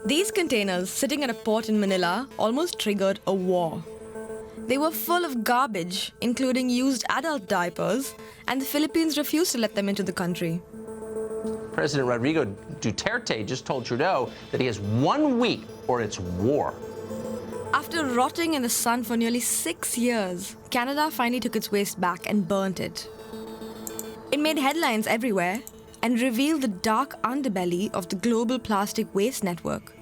These containers sitting at a port in Manila almost triggered a war. They were full of garbage, including used adult diapers, and the Philippines refused to let them into the country. President Rodrigo Duterte just told Trudeau that he has 1 week or it's war. After rotting in the sun for nearly 6 years, Canada finally took its waste back and burnt it. It made headlines everywhere and revealed the dark underbelly of the global plastic waste network.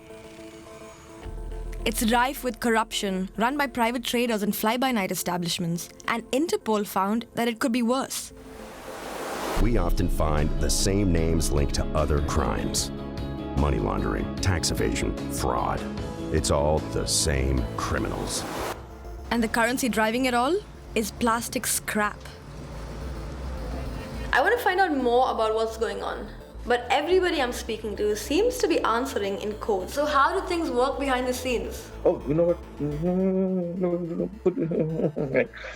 It's rife with corruption run by private traders and fly-by-night establishments, and Interpol found that it could be worse. We often find the same names linked to other crimes. Money laundering, tax evasion, fraud. It's all the same criminals. And the currency driving it all is plastic scrap. I want to find out more about what's going on. But everybody I'm speaking to seems to be answering in code. So how do things work behind the scenes? Oh, you know what?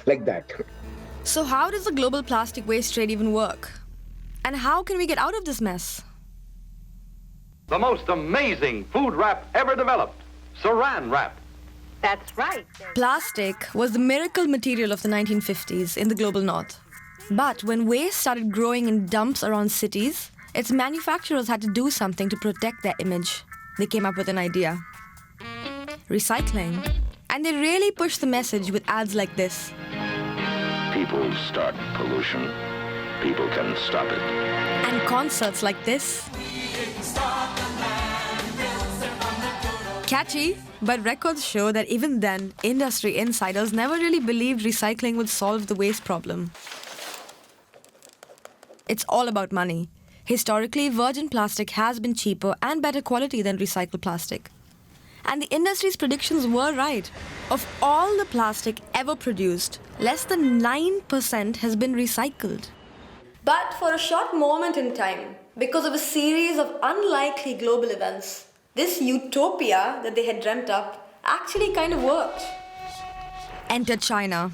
Like that. So how does the global plastic waste trade even work? And how can we get out of this mess? The most amazing food wrap ever developed, Saran wrap. That's right. Plastic was the miracle material of the 1950s in the global north. But when waste started growing in dumps around cities, its manufacturers had to do something to protect their image. They came up with an idea. Recycling. And they really pushed the message with ads like this. People start pollution. People can stop it. And concerts like this. Catchy, but records show that even then, industry insiders never really believed recycling would solve the waste problem. It's all about money. Historically, virgin plastic has been cheaper and better quality than recycled plastic. And the industry's predictions were right. Of all the plastic ever produced, less than 9% has been recycled. But for a short moment in time, because of a series of unlikely global events, this utopia that they had dreamt up actually kind of worked. Enter China.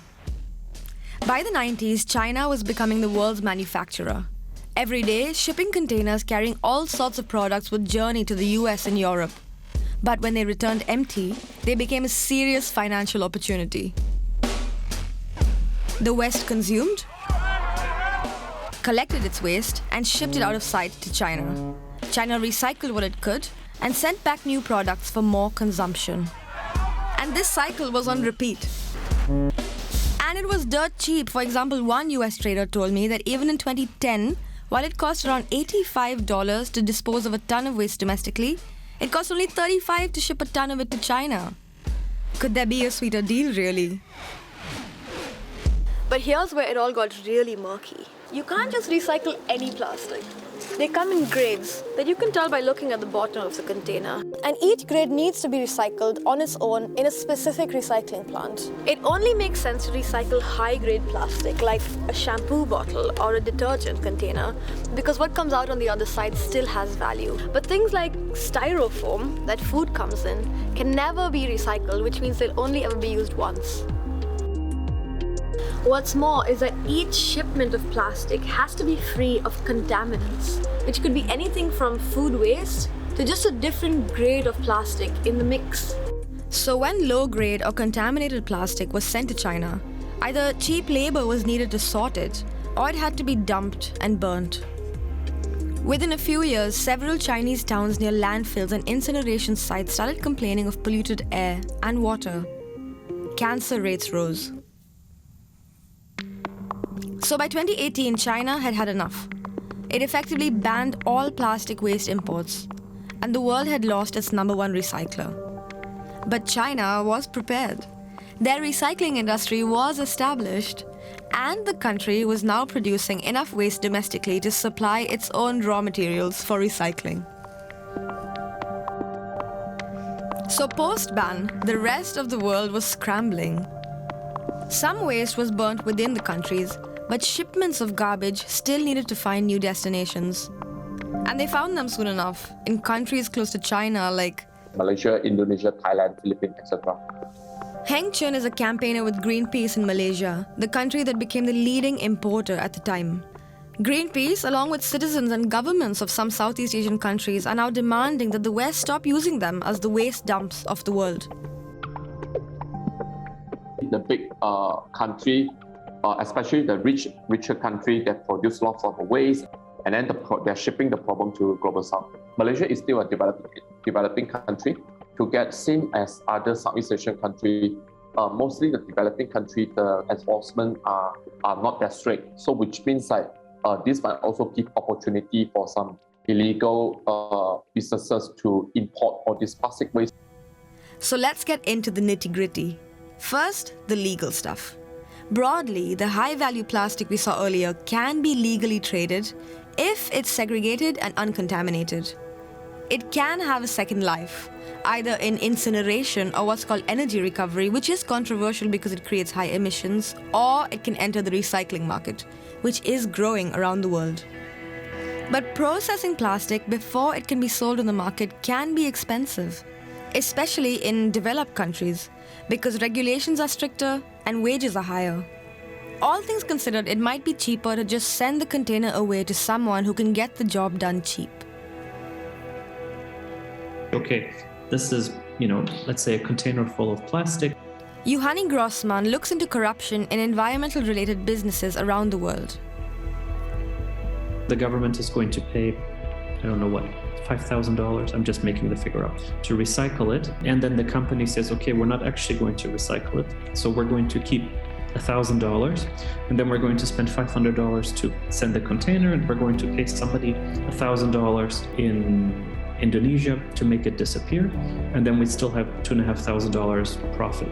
By the 90s, China was becoming the world's manufacturer. Every day, shipping containers carrying all sorts of products would journey to the US and Europe. But when they returned empty, they became a serious financial opportunity. The West consumed, collected its waste, and shipped it out of sight to China. China recycled what it could and sent back new products for more consumption. And this cycle was on repeat. And it was dirt cheap. For example, one US trader told me that even in 2010, while it cost around $85 to dispose of a ton of waste domestically, it cost only $35 to ship a ton of it to China. Could there be a sweeter deal, really? But here's where it all got really murky. You can't just recycle any plastic. They come in grades that you can tell by looking at the bottom of the container. And each grade needs to be recycled on its own in a specific recycling plant. It only makes sense to recycle high-grade plastic like a shampoo bottle or a detergent container because what comes out on the other side still has value. But things like styrofoam that food comes in can never be recycled, which means they'll only ever be used once. What's more is that each shipment of plastic has to be free of contaminants, which could be anything from food waste to just a different grade of plastic in the mix. So when low-grade or contaminated plastic was sent to China, either cheap labor was needed to sort it, or it had to be dumped and burnt. Within a few years, several Chinese towns near landfills and incineration sites started complaining of polluted air and water. Cancer rates rose. So by 2018, China had had enough. It effectively banned all plastic waste imports, and the world had lost its number one recycler. But China was prepared. Their recycling industry was established, and the country was now producing enough waste domestically to supply its own raw materials for recycling. So post-ban, the rest of the world was scrambling. Some waste was burnt within the countries, but shipments of garbage still needed to find new destinations. And they found them soon enough in countries close to China like Malaysia, Indonesia, Thailand, Philippines, etc. Heng Chun is a campaigner with Greenpeace in Malaysia, the country that became the leading importer at the time. Greenpeace, along with citizens and governments of some Southeast Asian countries, are now demanding that the West stop using them as the waste dumps of the world. The big country, especially the richer country that produce lots of waste, and then they're shipping the problem to global south. Malaysia is still a developing country. To get same as other Southeast Asian countries, mostly the developing country, the enforcement are not that strict. So which means that this might also give opportunity for some illegal businesses to import all this plastic waste. So let's get into the nitty-gritty. First, the legal stuff. Broadly, the high-value plastic we saw earlier can be legally traded if it's segregated and uncontaminated. It can have a second life, either in incineration or what's called energy recovery, which is controversial because it creates high emissions, or it can enter the recycling market, which is growing around the world. But processing plastic before it can be sold on the market can be expensive, especially in developed countries, because regulations are stricter and wages are higher. All things considered, it might be cheaper to just send the container away to someone who can get the job done cheap. Okay, this is, let's say a container full of plastic. Juhani Grossman looks into corruption in environmental-related businesses around the world. The government is going to pay, $5,000, I'm just making the figure up, to recycle it. And then the company says, okay, we're not actually going to recycle it. So we're going to keep $1,000, and then we're going to spend $500 to send the container, and we're going to pay somebody $1,000 in Indonesia to make it disappear, and then we still have $2,500 profit.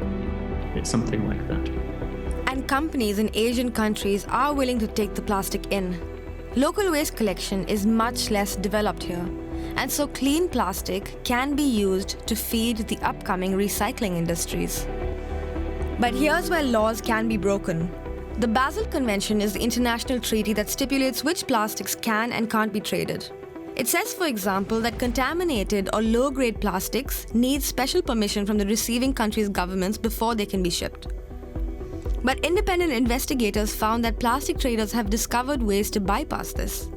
It's something like that. And companies in Asian countries are willing to take the plastic in. Local waste collection is much less developed here, and so clean plastic can be used to feed the upcoming recycling industries. But here's where laws can be broken. The Basel Convention is the international treaty that stipulates which plastics can and can't be traded. It says, for example, that contaminated or low-grade plastics need special permission from the receiving country's governments before they can be shipped. But independent investigators found that plastic traders have discovered ways to bypass this.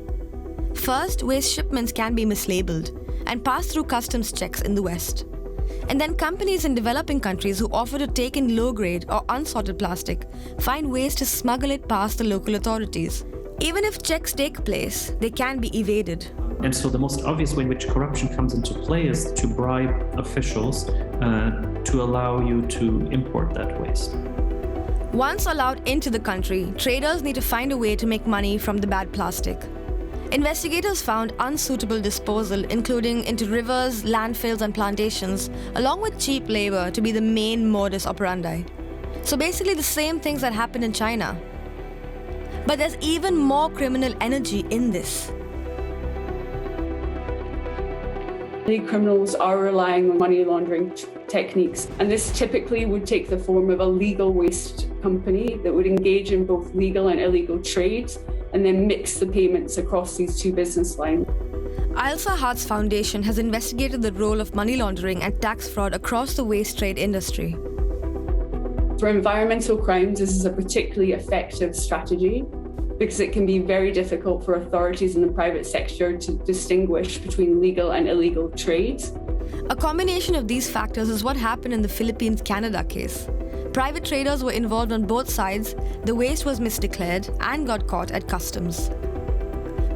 First, waste shipments can be mislabeled and pass through customs checks in the West. And then companies in developing countries who offer to take in low-grade or unsorted plastic find ways to smuggle it past the local authorities. Even if checks take place, they can be evaded. And so the most obvious way in which corruption comes into play is to bribe officials to allow you to import that waste. Once allowed into the country, traders need to find a way to make money from the bad plastic. Investigators found unsuitable disposal, including into rivers, landfills, and plantations, along with cheap labor, to be the main modus operandi. So basically the same things that happened in China. But there's even more criminal energy in this. Many criminals are relying on money laundering techniques, and this typically would take the form of a legal waste company that would engage in both legal and illegal trades and then mix the payments across these two business lines. Ailsa Hart's foundation has investigated the role of money laundering and tax fraud across the waste trade industry. For environmental crimes, this is a particularly effective strategy because it can be very difficult for authorities in the private sector to distinguish between legal and illegal trades. A combination of these factors is what happened in the Philippines-Canada case. Private traders were involved on both sides, the waste was misdeclared and got caught at customs.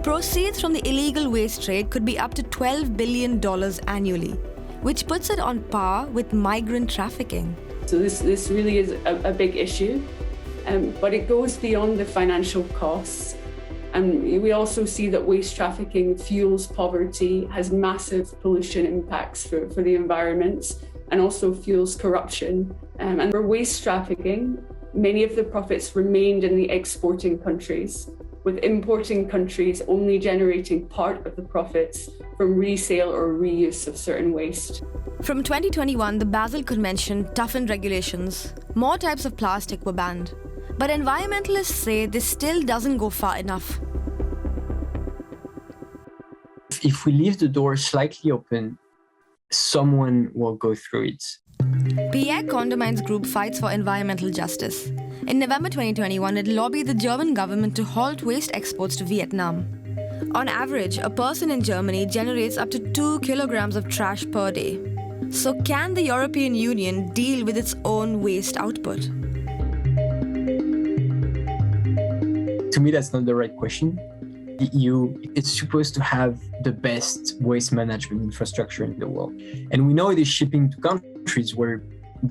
Proceeds from the illegal waste trade could be up to $12 billion annually, which puts it on par with migrant trafficking. So this really is a big issue, but it goes beyond the financial costs. And we also see that waste trafficking fuels poverty, has massive pollution impacts for the environment, and also fuels corruption. And for waste trafficking, many of the profits remained in the exporting countries, with importing countries only generating part of the profits from resale or reuse of certain waste. From 2021, the Basel Convention toughened regulations. More types of plastic were banned. But environmentalists say this still doesn't go far enough. If we leave the door slightly open, someone will go through it. Pierre Condamines Group fights for environmental justice. In November 2021, it lobbied the German government to halt waste exports to Vietnam. On average, a person in Germany generates up to 2 kilograms of trash per day. So can the European Union deal with its own waste output? To me, that's not the right question. The EU is supposed to have the best waste management infrastructure in the world. And we know it is shipping to countries where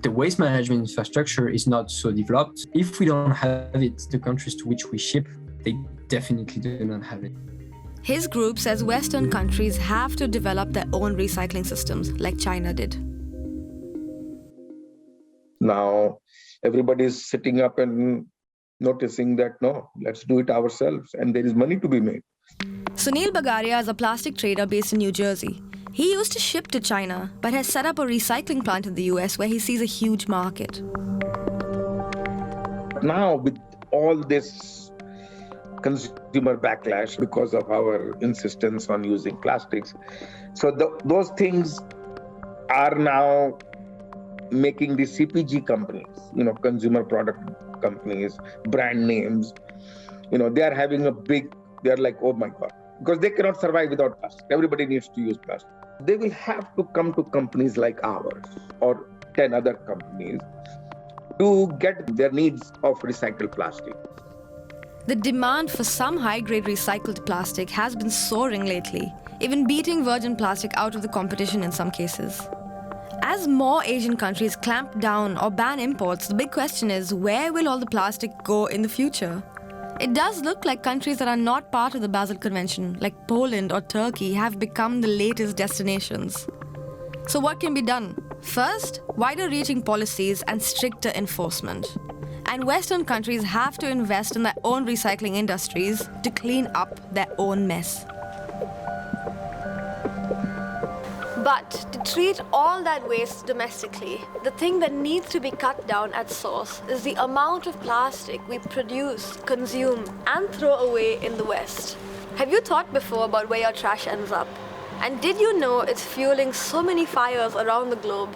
the waste management infrastructure is not so developed. If we don't have it, the countries to which we ship, they definitely do not have it. His group says Western countries have to develop their own recycling systems, like China did. Now, everybody's sitting up and noticing that, no, let's do it ourselves, and there is money to be made. Sunil Bagaria is a plastic trader based in New Jersey. He used to ship to China, but has set up a recycling plant in the US where he sees a huge market. Now, with all this consumer backlash because of our insistence on using plastics, so those things are now making the CPG companies, consumer product companies, brand names, they are having they're like, oh my God, because they cannot survive without plastic. Everybody needs to use plastic. They will have to come to companies like ours or 10 other companies to get their needs of recycled plastic. The demand for some high-grade recycled plastic has been soaring lately, even beating virgin plastic out of the competition in some cases. As more Asian countries clamp down or ban imports, the big question is, where will all the plastic go in the future? It does look like countries that are not part of the Basel Convention, like Poland or Turkey, have become the latest destinations. So what can be done? First, wider-reaching policies and stricter enforcement. And Western countries have to invest in their own recycling industries to clean up their own mess. But to treat all that waste domestically, the thing that needs to be cut down at source is the amount of plastic we produce, consume, and throw away in the West. Have you thought before about where your trash ends up? And did you know it's fueling so many fires around the globe?